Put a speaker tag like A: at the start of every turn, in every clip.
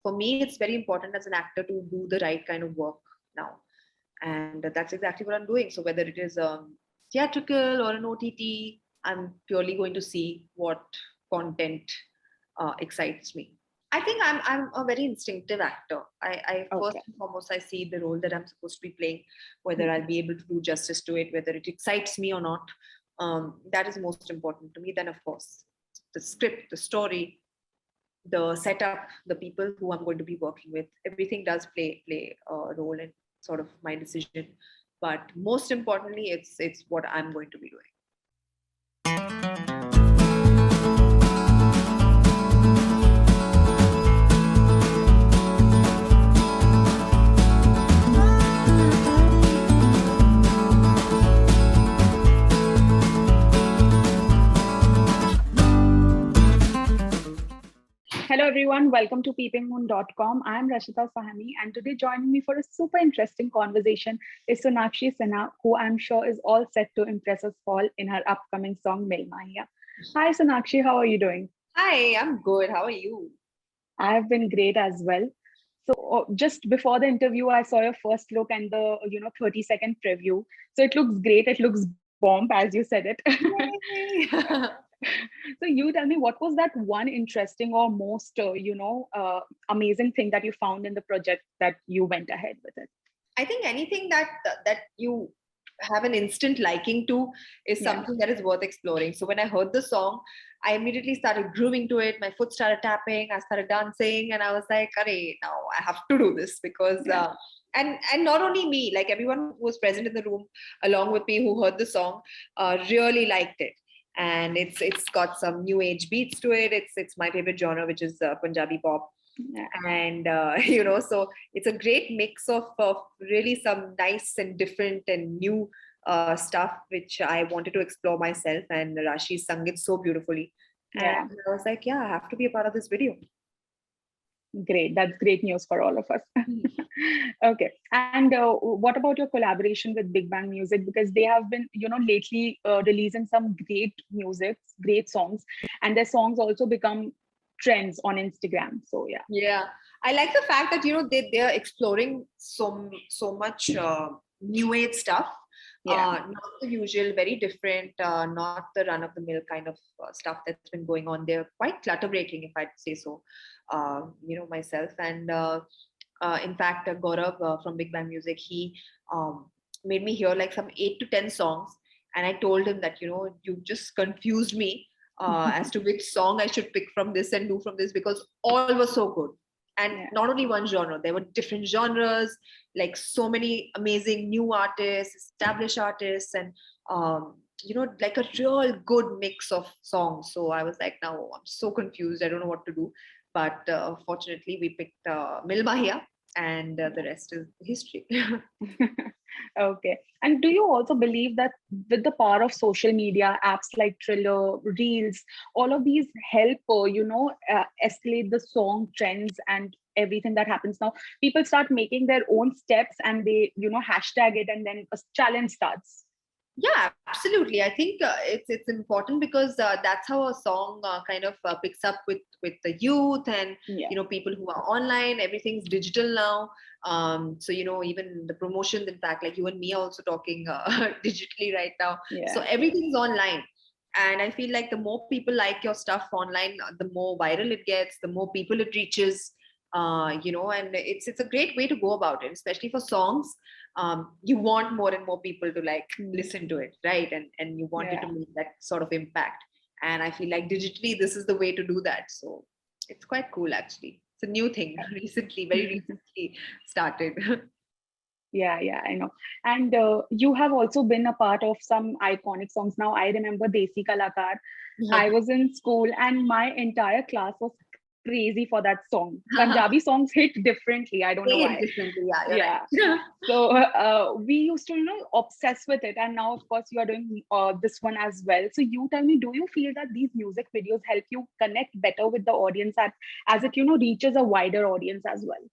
A: for me, it's very important as an actor to do the right kind of work now. And that's exactly what I'm doing. So whether it is theatrical or an OTT, I'm purely going to see what content excites me. I think I'm a very instinctive actor. I first
B: Okay.
A: and foremost I see the role that I'm supposed to be playing, whether I'll
B: Mhm.
A: be able to do justice to it, whether it excites me or not. That is most important to me. Then of course the script, the story, the setup, the people who I'm going to be working with, everything does play a role in sort of my decision. But most importantly, it's what I'm going to be doing.
B: Hello, everyone. Welcome to peepingmoon.com. I'm Rashita Sahani, and today joining me for a super interesting conversation is Sonakshi Sinha, who I'm sure is all set to impress us all in her upcoming song Mil Mahiya. Hi, Sonakshi. How are you doing?
A: Hi, I'm good. How are you?
B: I've been great as well. So just before the interview, I saw your first look and the 30-second preview. So it looks great. It looks bomb, as you said it.
A: Yay!
B: So you tell me, what was that one interesting or most amazing thing that you found in the project that you went ahead with it?
A: I think anything that you have an instant liking to is
B: Yeah.
A: something that is worth exploring. So when I heard the song, I immediately started grooving to it. My foot started tapping. I started dancing, and I was like, "Arey, now I have to do this because."
B: Yeah.
A: And not only me, like everyone who was present in the room along with me who heard the song, really liked it. And it's got some new age beats to it. It's my favorite genre, which is Punjabi pop,
B: Yeah.
A: and so it's a great mix of really some nice and different and new stuff which I wanted to explore myself, and Rashi sung it so beautifully, and
B: Yeah.
A: I was like, yeah, I have to be a part of this video.
B: Great. That's great news for all of us. Okay. And what about your collaboration with Big Bang Music? Because they have been, lately releasing some great music, great songs, and their songs also become trends on Instagram. So yeah.
A: Yeah, I like the fact that they're exploring so much new age stuff,
B: Yeah.
A: not the usual, very different, not the run of the mill kind of stuff that's been going on. They're quite clutter breaking, if I'd say so. Myself and in fact, Gaurav from Big Bang Music, he um, made me hear like some 8 to 10 songs, and I told him that you just confused me as to which song I should pick from this and do from this because all was so good. And
B: Yeah.
A: not only one genre, there were different genres, like so many amazing new artists, established artists, and like a real good mix of songs. So I was like, now I'm so confused. I don't know what to do. But fortunately, we picked Mil Mahia, and the rest is history.
B: Okay. And do you also believe that with the power of social media, apps like Triller, Reels, all of these help, escalate the song trends and everything that happens now? People start making their own steps and they, hashtag it, and then a challenge starts.
A: Yeah, absolutely. I think it's important because that's how a song kind of picks up with the youth and
B: Yeah.
A: people who are online. Everything's digital now. So even the promotions, in fact, like you and me are also talking digitally right now. So
B: Yeah.
A: everything's online. And I feel like the more people like your stuff online, the more viral it gets, the more people it reaches. And it's a great way to go about it, especially for songs. You want more and more people to like
B: Mm.
A: listen to it, right? And you want it to
B: Yeah.
A: make that sort of impact. And I feel like digitally this is the way to do that. So it's quite cool, actually. It's a new thing recently, very recently started.
B: Yeah, yeah, I know. And you have also been a part of some iconic songs. Now, I remember Desi Kalakar. I was in school and my entire class was crazy for that song. Punjabi songs hit differently. I don't know
A: Say it
B: why.
A: differently. Yeah, you're
B: Yeah.
A: right.
B: So we used to, obsess with it. And now, of course, you are doing this one as well. So you tell me, do you feel that these music videos help you connect better with the audience as it, reaches a wider audience as well?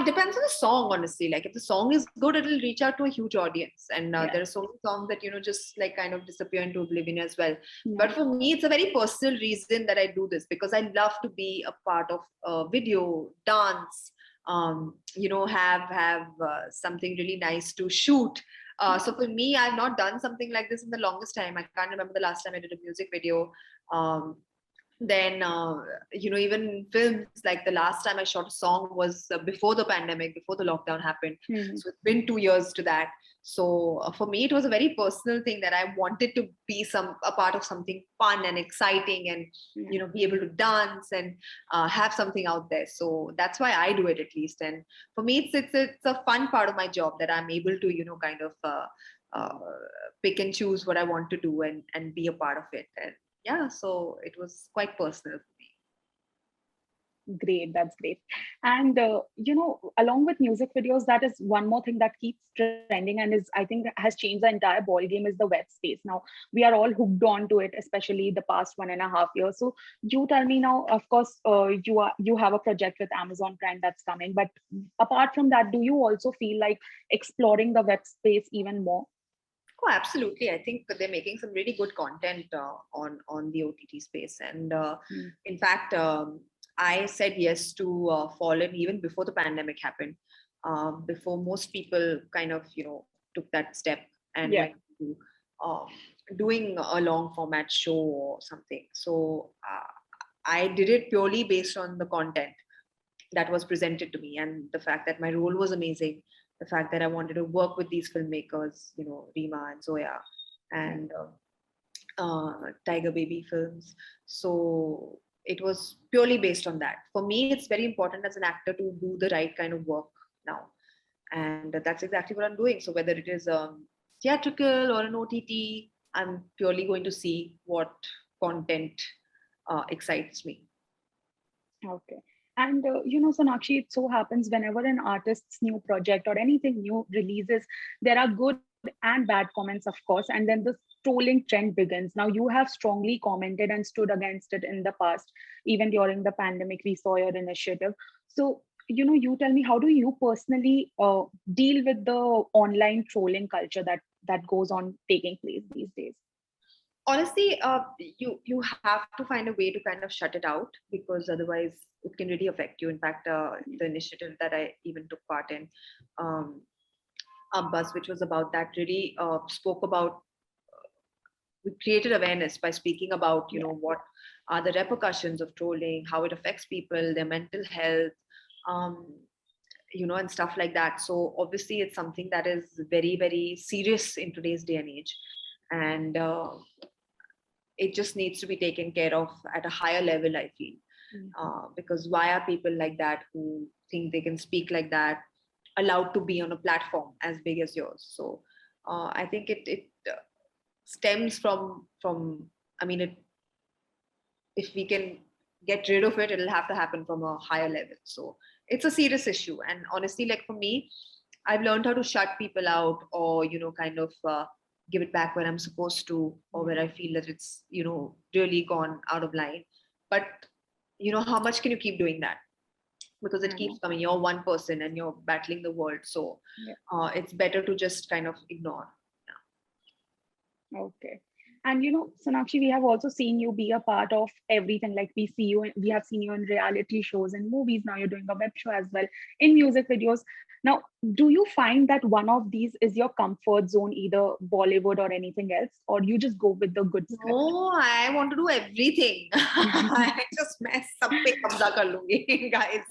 A: Depends on the song, honestly. Like if the song is good, it'll reach out to a huge audience. And
B: Yeah.
A: there are so many songs that, just like kind of disappear into oblivion as well.
B: Yeah.
A: But for me, it's a very personal reason that I do this, because I love to be a part of video, dance, have something really nice to shoot. So for me, I've not done something like this in the longest time. I can't remember the last time I did a music video. Um, then even films, like the last time I shot a song was before the pandemic, before the lockdown happened.
B: Mhm.
A: So it's been 2 years to that. So for me, it was a very personal thing that I wanted to be a part of something fun and exciting, and
B: Yeah.
A: be able to dance and have something out there. So that's why I do it, at least. And for me, it's a fun part of my job, that I'm able to kind of uh, pick and choose what I want to do, and be a part of it. And yeah, so it was quite personal for me.
B: Great, that's great. And along with music videos, that is one more thing that keeps trending and is, I think, has changed the entire ball game, is the web space. Now we are all hooked on to it, especially the past 1.5 years. So you tell me now, of course, you have a project with Amazon Prime that's coming, but apart from that, do you also feel like exploring the web space even more?
A: Oh, absolutely. I think they're making some really good content on the OTT space. And
B: Mm.
A: in fact, I said yes to Fallen even before the pandemic happened. Before most people kind of took that step and
B: Yeah.
A: went to um, doing a long format show or something. So I did it purely based on the content that was presented to me, and the fact that my role was amazing, the fact that I wanted to work with these filmmakers, Rima and Zoya,
B: Yeah.
A: and Tiger Baby Films. So it was purely based on that. For me, it's very important as an actor to do the right kind of work now, and that's exactly what I'm doing. So whether it is theatrical or an OTT, I'm purely going to see what content excites me.
B: Okay. And Sonakshi, it so happens whenever an artist's new project or anything new releases, there are good and bad comments, of course, and then the trolling trend begins. Now, you have strongly commented and stood against it in the past, even during the pandemic. We saw your initiative. So, you tell me, how do you personally deal with the online trolling culture that goes on taking place these days?
A: Honestly, you have to find a way to kind of shut it out, because otherwise it can really affect you. In fact, the initiative that I even took part in, um, Abbas, which was about that, really spoke about, we created awareness by speaking about
B: Yeah.
A: what are the repercussions of trolling, how it affects people, their mental health, um, and stuff like that. So obviously it's something that is very, very serious in today's day and age. And it just needs to be taken care of at a higher level, I feel.
B: Mm.
A: Because why are people like that, who think they can speak like that, allowed to be on a platform as big as yours? So I think it stems from I mean, if we can get rid of it, it'll have to happen from a higher level. So it's a serious issue. And honestly, like for me, I've learned how to shut people out, or kind of give it back when I'm supposed to, or where I feel that it's really gone out of line. But how much can you keep doing that? Because it
B: I
A: keeps
B: know.
A: coming. You're one person and you're battling the world. So
B: Yeah.
A: it's better to just kind of ignore.
B: Okay. And Sonakshi, we have also seen you be a part of everything. Like we have seen you in reality shows and movies. Now you're doing a web show as well, in music videos. Now, do you find that one of these is your comfort zone, either Bollywood or anything else, or you just go with the good script?
A: No, I want to do everything. I just mess सब पे कब्जा कर लूंगी, guys.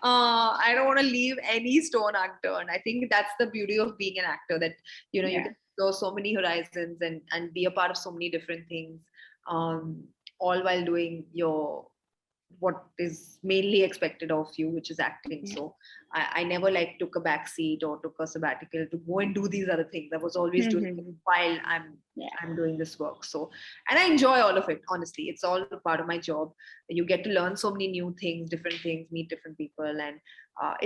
A: I don't want to leave any stone unturned. I think that's the beauty of being an actor, that you
B: Yeah.
A: can explore so many horizons, and be a part of so many different things, all while doing your what is mainly expected of you, which is acting.
B: Yeah.
A: So I never like took a back seat or took a sabbatical to go and do these other things. I was always doing it
B: Mhm.
A: while
B: Yeah.
A: I'm doing this work. So, and I enjoy all of it. Honestly, it's all a part of my job. You get to learn so many new things, meet different people, and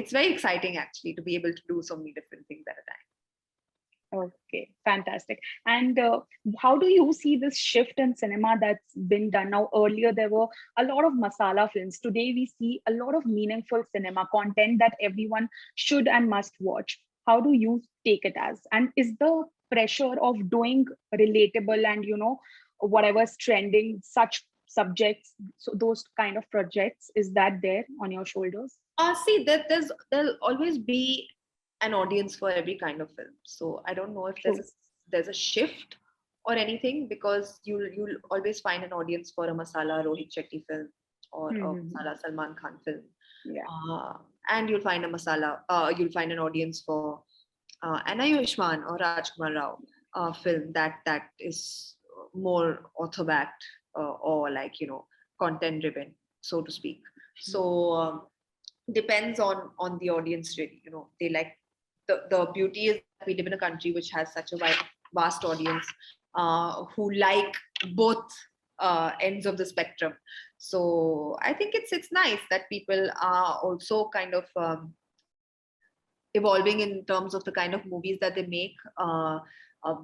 A: it's very exciting actually to be able to do so many different things at a time.
B: Okay, fantastic. And how do you see this shift in cinema that's been done now? Earlier, there were a lot of masala films. Today, we see a lot of meaningful cinema content that everyone should and must watch. How do you take it as? And is the pressure of doing relatable and, whatever's trending, such subjects, so those kind of projects, is that there on your shoulders?
A: See, there'll always be an audience for every kind of film. So I don't know if
B: True.
A: there's a shift or anything, because you'll always find an audience for a masala Rohit Shetty film or a
B: Hmm.
A: masala Salman Khan film,
B: Yeah.
A: and you'll find an audience for an Ayushmann or Rajkumar Rao film that is more author backed, or like content driven, so to speak. So depends on the audience, really. They like, the beauty is that we live in a country which has such a vast audience, who like both ends of the spectrum. So I think it's nice that people are also kind of evolving in terms of the kind of movies that they make,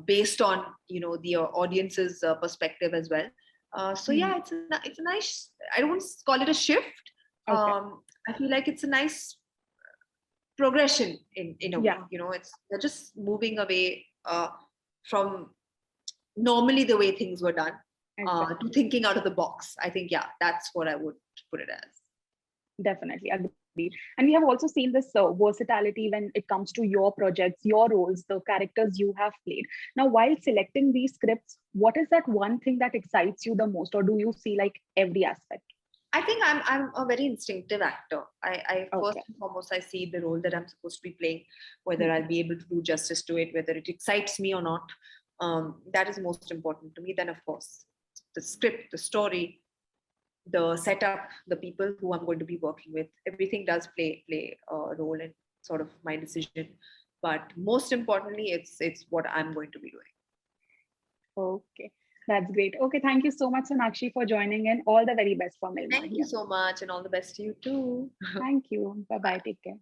A: based on the audience's perspective as well. So
B: Hmm.
A: yeah, it's a nice. I don't call it a shift.
B: Okay.
A: I feel like it's a nice progression in a way.
B: Yeah,
A: It's they're just moving away from normally the way things were done, to
B: exactly.
A: thinking out of the box. I think, yeah, that's what I would put it as.
B: Definitely agreed. And we have also seen this versatility when it comes to your projects, your roles, the characters you have played. Now, while selecting these scripts, what is that one thing that excites you the most, or do you see like every aspect?
A: I think I'm a very instinctive actor. I first
B: Okay.
A: and foremost, I see the role that I'm supposed to be playing, whether
B: Hmm.
A: I'll be able to do justice to it, whether it excites me or not. That is most important to me. Then, of course, the script, the story, the setup, the people who I'm going to be working with, everything does play a role in sort of my decision. But most importantly, it's what I'm going to be doing.
B: Okay. That's great. Okay. Thank you so much, Sonakshi, for joining in. All the very best for Milma
A: Thank you
B: here.
A: so much, and all the best to you too.
B: Thank you. Bye bye.
A: Bye.
B: Take care.